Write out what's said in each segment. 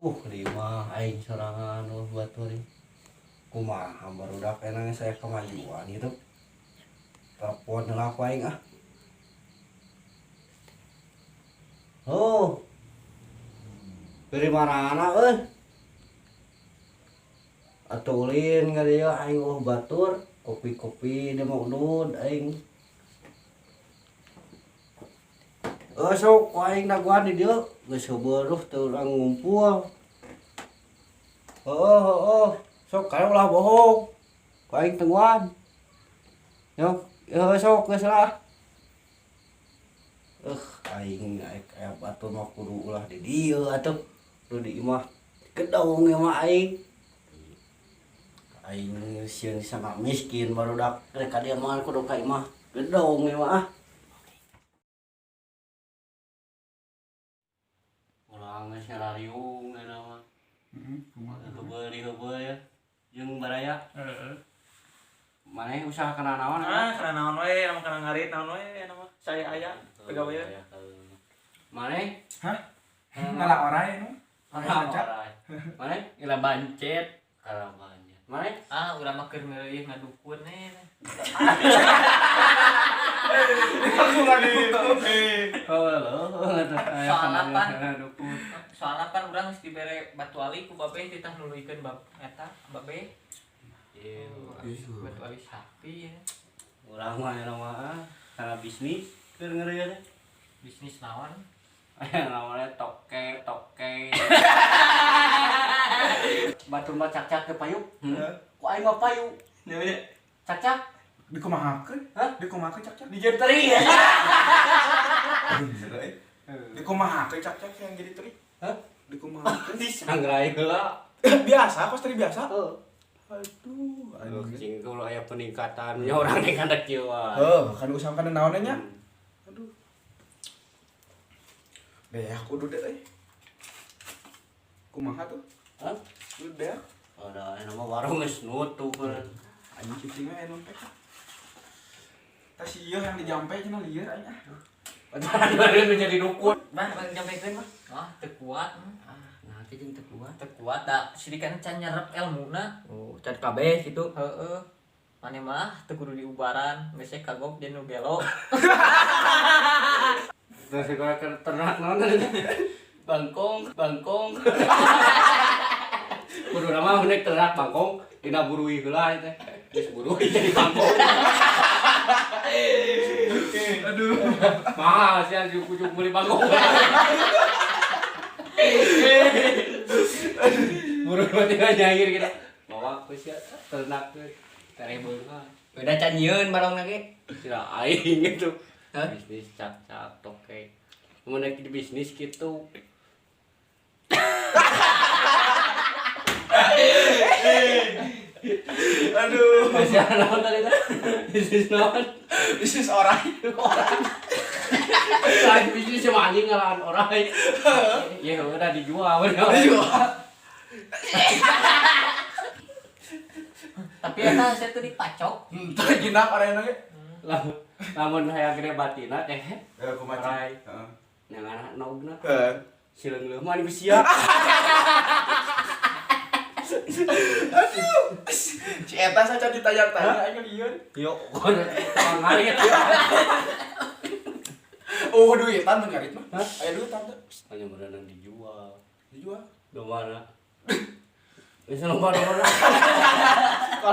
Lima aing sorangan batur kumaha barudak enang saya kemajuan gitu telepon nelak aing oh dari mana atulin ka dieu aing batur kopi-kopi dia mau udud aing sok aing daguan di dieu geus heubeureuh teu urang ngumpul sok kae ulah bohong aing tengguan sok geus lah aing aya batur mah kudu ulah di dieu atuh kudu di imah gedong mah aing sieun sangat miskin barudak rek ka dieu mah kudu ka imah gedong mah urang geus nyarariung eta mah heubeul ya jeung baraya maneh usaha kana naon kana naon we namun kana ngarit naon we nama saya aya pegawai maneh ngalah orai nu maneh ila bancet kalau bancet maneh urang mah keur milih ngadukun aku lagi soalnya kan urang geus dibere batu ali ku babe titah nuluykeun bab eta babe batu ali sakti ya urang mah mah kana bisnis keur ngeureun bisnis naon namanya toke batur mah cak-cak ke payu ku aing mah payu nya cak-cak dikumahakeun dikumahakeun cak-cak di jadi teri dikumahakeun cak-cak yang jadi teri dikumahakeun disangrai heula biasa pas teri biasa aduh anjing kalau aya peningkatan nya urang ning kandak kieu kan usaha kana naonnya nya aduh beak kudu deh kumaha tuh kudu beak ada nama warung geus nutup anjing cicing we anu teh tas ieu yang dijampe cenah lieur aing padahal jadi dukun bang nyampekeun mah teu kuat nanti jeung teu kuat da sidikan can nyerep ilmuna can kabeh kitu heeh maneh mah teu kudu diubaran geus kagok jeung nu gelo terus kalau ternak naon bangkong kudu nama menek ternak bangkong dina burui heula teh geus burui jadi bangkong aduh mahal sia juk meuli bangkong burui mah tinggal nyair kita bawa ku sia ternak teh terebeul mah beda can nyieun barangna ge sira aing gitu bisnis cak-cak toke menek di bisnis gitu aduh bisnis naon tadi teh bisnis naon bisnis orang lain bisnis cuma anjing ngalahan orang ya udah dijual tapi eta saya tuh dipacok teh jinak arena ge lamun hayang gede batina teh kumaha yang anak naugna heeh sileung mah di sia aduh si eta saja ditanya-tanya aja lieur yo kon ngarit duitan mun ngarit mah aya duitan teh hanya berenang dijual dijual mana bisa nomor kalau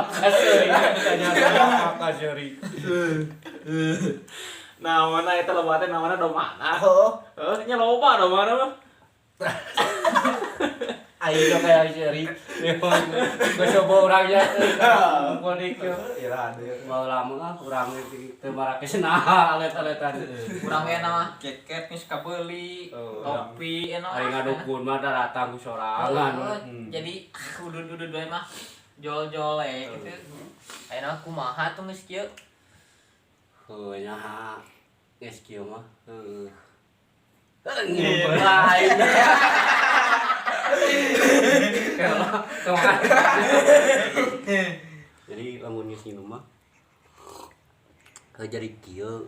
kasih ditanya kasih nah mana eta loba teh namana domana nya loba domana mah ayo kayak seri gue coba orangnya kodik mau lama kurang itu marak kesana alet-aletan kurang enak jaket geus kabeuli topi enak ari ngadukun mah datang ku sorangan jadi kudu doe mah jol-jol gitu ayeuna kumaha tuh geus kieu heuh nya geus kieu mah heuh jadi lamun geus nginum mah jadi kieu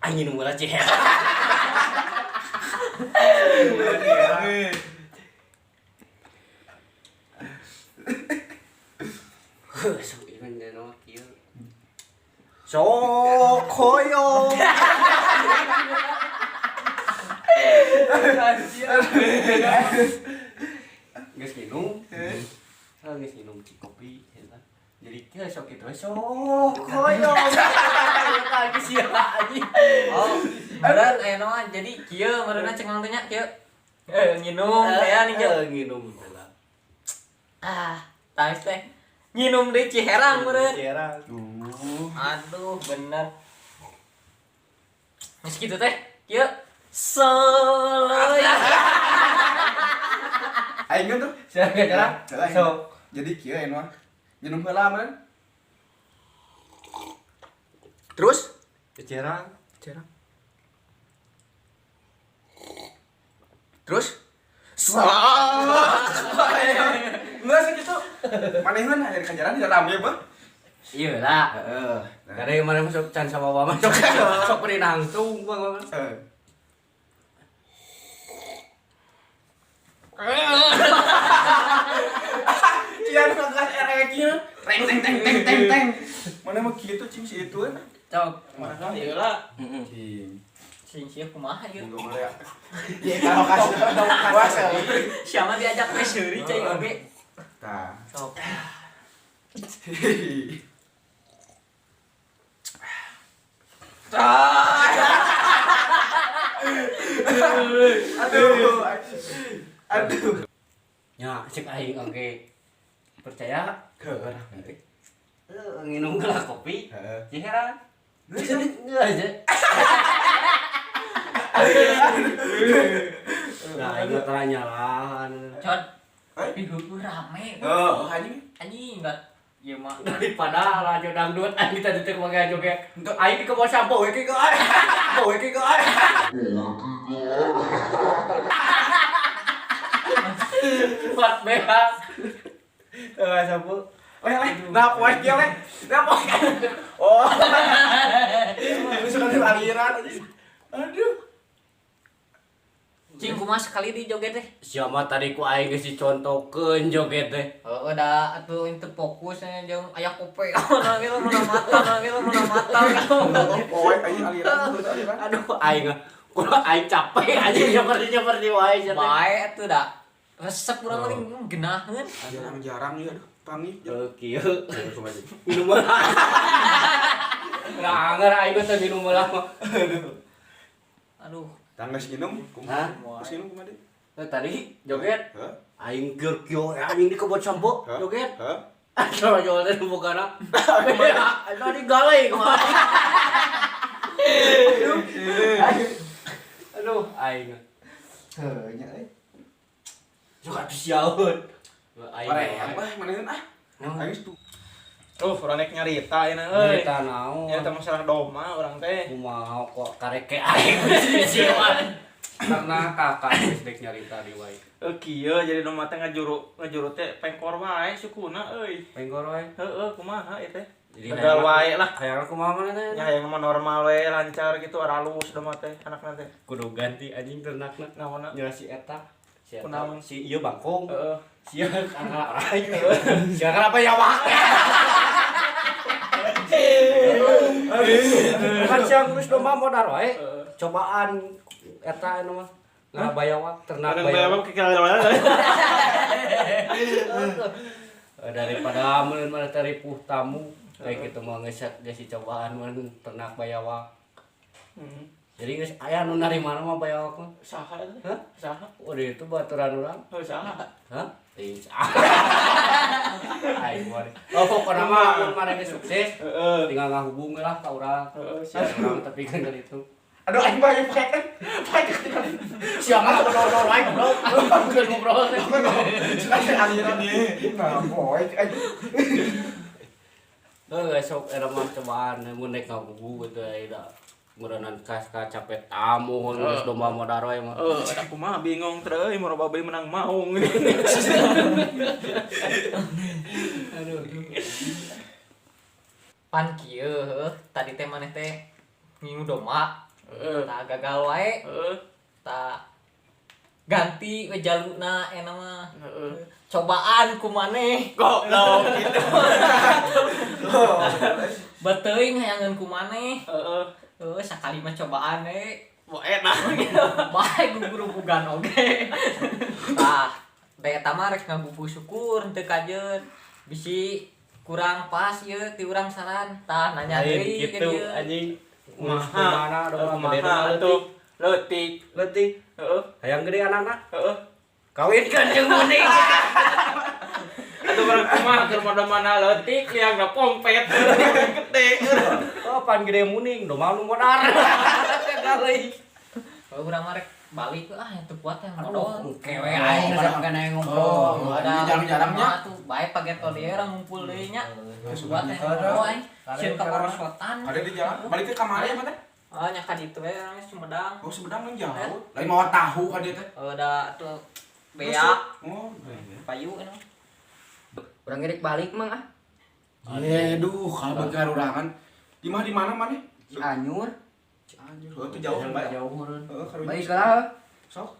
anjing nu meula ceh Sok ieu nama kieu. Sok koyo. Geus minum. Geus minum kopi eta. Jadi kieu sok kitu sok koyo. Lagi sia anjing. Oh, beneran mah jadi kieu meureunna cek mang teh nya kieu. Nginum teh nih kieu. Nginum heula. Tangis teh. Nginum deui Ciherang meureun. Ciherang. Aduh, bener. Geus kitu teh, kieu soloy. Aing tuh. Sia gara sok. Jadi kieu mah. Minum heula meureun. Terus Ciherang. Terus Enggak sih gitu. Manehan air kajaran tidak rame bah. Iya lah. Heeh. Kada mana masuk can sama mama sok sok beri nangtung bang. Cian ngangkat erek kieu. Teng teng teng teng teng teng. Mana mah kieu tuh cing si itu kan. Cok, Mana ieu lah. Cing. Sing sia kumaha ieu? Boga mah ya. Ye kalau kasih puasa. Siapa diajak ke seuri cai oge. Tah. Sok. Aduh. Ya, cek aing oge. Percaya? Keur. Nginum gelas kopi. Heeh. Ciherang. Geus aja. Nah, ini teranya lah. Cot. Tapi heueuh rame. Oh, anjing. Anjing enggak ieu mah. Daripada rajo dangdut anjing tadi teh mage joget. Aing di kebon sampo we ki geus. Sampo we ki geus. Buat beha. Sampo. Nah, poe kieu le. Nah, poe. Oh. Ini suka aliran aja. Aduh. Cing kumaha sekali di joget teh. Siapa tadi ku aing geus dicontohkeun joget teh. Heeh da atuh itu fokusnya jeung aya kope. Nah gitu mun mata Poe anjing aliran. Aduh aing kulo aing capek anjing nyeperti wae cenah. Bae atuh da. Resep urang mah geunaheun. Jarang ya aduh, panggih. Kieu. Minum lah. Nganger aing teh minum lah. Aduh. Tanggas minum, Hah? Mas minum kumaha? Tadi joget. Hah? Aing kieu anjing di kebon sampo joget. Hah? Kalau jual teh bukana. Tadi galai kumaha. Aduh, aing. Heuh nya euy. Suka siaun. Aing mah maneun ah. Aing tuh. Urang rek nyarita ayeuna euy. Kita naon? Nyarita masalah doma urang teh. Kumaha kok kareke aing siaun. Karena kakak geus dek nyarita di wae. Kieu jadi doma teh ngajuru teh pengkor wae sukuna euy. Penggor wae. Heueuh kumaha ieu teh? Jadi Tegal wae lah. Hayang kumaha mana teh? Nya hayang mah normal we lancar gitu aralus doma teh anakna teh. Kudu ganti anjing ternakna. Naonna? Nya si eta. Si eta. Kunaon? Si ieu bangkong. Heeh. Sia kana aing. Sia kana apa ya wak. Kan siang geus domba modar wae. Cobaan eta anu mah. Ngabayawak ternak bayawak. Daripada amun mah ripuh tamu kayak gitu mah geus cobaan mun ternak bayawak. Jadi geus aya nu narimana mah bayawak mah. Saha eta? Hah? Saha? Oh, itu baturan urang. Heuh saha? Hah? Aing mah. Oh, pokona mah mun maneh geus sukses, Heeh. tinggal ngahubung lah ka urang. Heeh, Sia urang tapi kan dari itu. Aduh aing mah aing pakai. Sia mah ngobrol wae goblok. Bukan ngobrol teh. Aliran ieu. Nah, poe Geus sok era mah cobaan mun rek ngahubung gitu da. Meureunnan kas capek tamu geus domba modar wae mah. Ada kumaha bingung teh euy mun babe menang maung. Aduh. Pan kieu tadi teh maneh teh ngingu doma. Heeh. Tah gagal wae. Heeh. Tah ganti we jaluna eta mah. Heeh. Cobaan ku maneh. Goblok gitu. Beteuing hayangeun ku maneh. Heeh. Sakali mah cobaan we. Mau enak. Bae guguru-gugan oge. Tah, da eta mah rek ngabubuh syukur teu kajeun. Bisi kurang pas ieu ti urang saran. Tah nanya deui Gitu ke dieu. anjing. Kumaha Kumaha tuh leutik. Leutik. Heeh. Hayang gede anak-anak. Heeh. Kawinkeun jeung muning. Atuh barang kumaha keur mana leutik yang pompet gede. Oh, pan gede muning, do malu modar. Kali. Kalau urang mah rek balik teu kuat yang Aduh, ngobrol. kewe aing bareng kena ngobrol. jarang-jarangnya. Tuh bae pageto dia urang ngumpul deui nya. Kuat yang Ada. ngobrol aing. Sieun ka porosotan. Ada di jalan. Balik ke kamarnya mah teh. Nya ka ditu we urang Sumedang. Oh Sumedang mah jauh. Lain mau tahu ka dia teh. Da tuh beak Oh. payu anu. Urang ngirik balik mang ah. Aduh, kalau bagi urangan. Di mana maneh? Cianjur. Anjir, itu jauh bae. Jauh meureun. Heeh, Baik lah. Sok.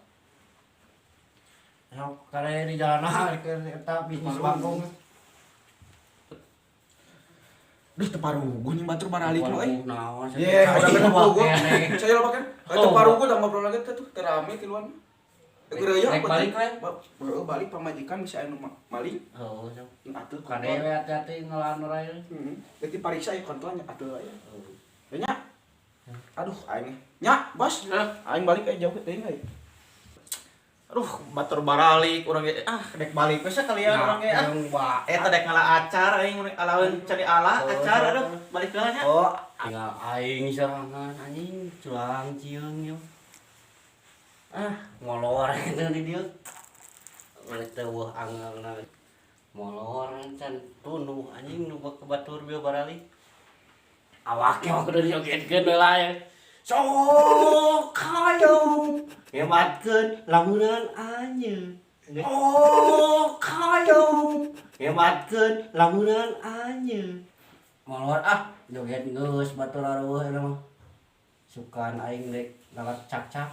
Sok kare di jalan ke eta bisnis Bandung. Duh, teparugu nih batur baralik lu euy. Naon Ye, udah bener gua. Kene. Saya lo pakai. Teparugu udah ngobrol lagi tuh, terame ti luan. Geureuy Rek balik we. Heeh, balik pamajikan bisa anu maling. Oh, sok. Atuh Kade we hati-hati ngelaan rai. Heeh. Beti pariksa ieu kontonya atuh aya. Nya. Aduh, aing. Nya, Bos. Aing balik jauh teuing euy. Aduh, batur baralik urang ge dek balik we sekalian urang ge eta dek ngalah acar aing alaeun cari ala acar aduh balik heula nya. Oh, tinggal aing sorangan anjing culang cieung yo. Molor itu di dieu. Oleh teueuh angelna. Molor can tunduh anjing nu kebatur bieu baralik. Awake mah kudu diogetkeun heula ya. Sok hayong hematkeun lamunan anyeu. Oh, hayong hematkeun lamunan anyeu. Molor joget geus batur arueuh eta mah. Sukan aing dek ngalat cak-cak.